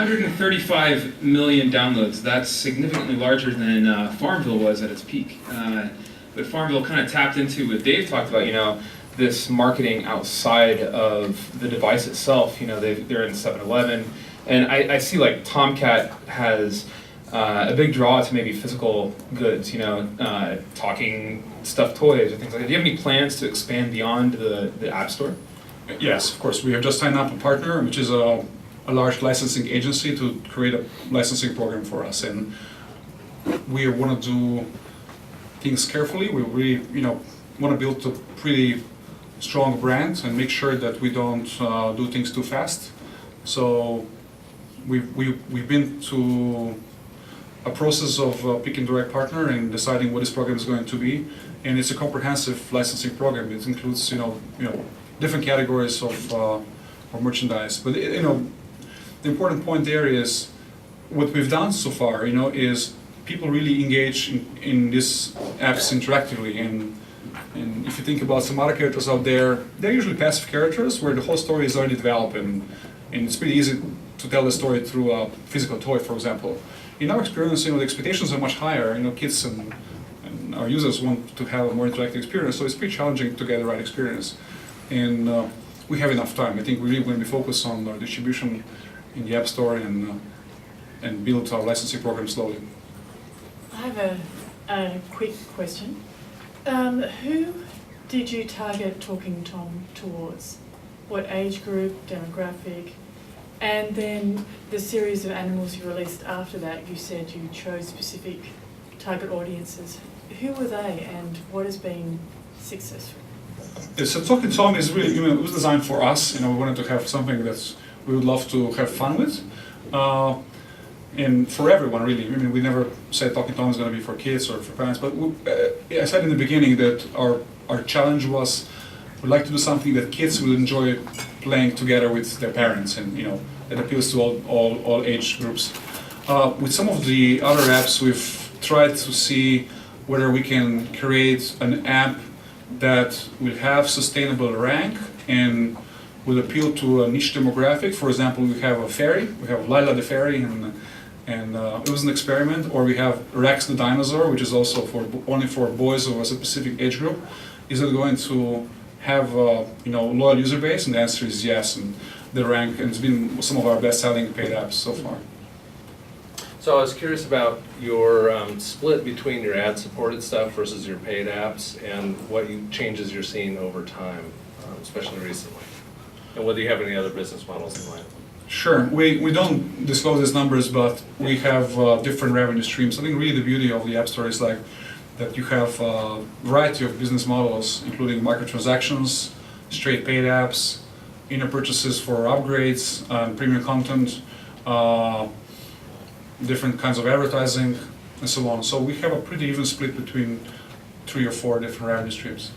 135 million downloads. That's significantly larger than Farmville was at its peak. But Farmville kind of tapped into what Dave talked about, this marketing outside of the device itself. They're in 7-Eleven. And I see like Tomcat has a big draw to maybe physical goods, talking stuffed toys or things like that. Do you have any plans to expand beyond the App Store? Yes, of course. We have just signed up a partner, which is a large licensing agency, to create a licensing program for us. And we want to do things carefully. We really, want to build a pretty strong brand and make sure that we don't do things too fast. So we've been to a process of picking the right partner and deciding what this program is going to be. And it's a comprehensive licensing program. It includes, different categories of merchandise. But the important point there is what we've done so far. Is people really engage in these apps interactively. And if you think about some other characters out there, they're usually passive characters where the whole story is already developed, and it's pretty easy to tell the story through a physical toy, for example. In our experience, the expectations are much higher. Kids and our users want to have a more interactive experience, so it's pretty challenging to get the right experience. And we have enough time. I think we're really going to be focused on our distribution in the App Store and build our licensing program slowly. I have a quick question. Who did you target Talking Tom towards? What age group, demographic? And then the series of animals you released after that, you said you chose specific target audiences. Who were they, and what has been successful? So Talking Tom is really, it was designed for us. We wanted to have something that we would love to have fun with. And for everyone, really. We never said Talking Tom is going to be for kids or for parents, but I said in the beginning that our challenge was we'd like to do something that kids will enjoy playing together with their parents, and it appeals to all age groups. With some of the other apps, we've tried to see whether we can create an app that will have sustainable rank and will appeal to a niche demographic. For example, we have a fairy, we have Lila the fairy, and it was an experiment. Or we have Rex the dinosaur, which is also only for boys of a specific age group. Is it going to have a loyal user base? And the answer is yes. And the rank, and it's been some of our best-selling paid apps so far. So I was curious about your split between your ad-supported stuff versus your paid apps, and what changes you're seeing over time, especially recently, and whether you have any other business models in mind. Sure. We don't disclose these numbers, but we have different revenue streams. I think really the beauty of the App Store is that you have a variety of business models, including microtransactions, straight paid apps, in-app purchases for upgrades, premium content, different kinds of advertising, and so on. So we have a pretty even split between 3 or 4 different revenue streams.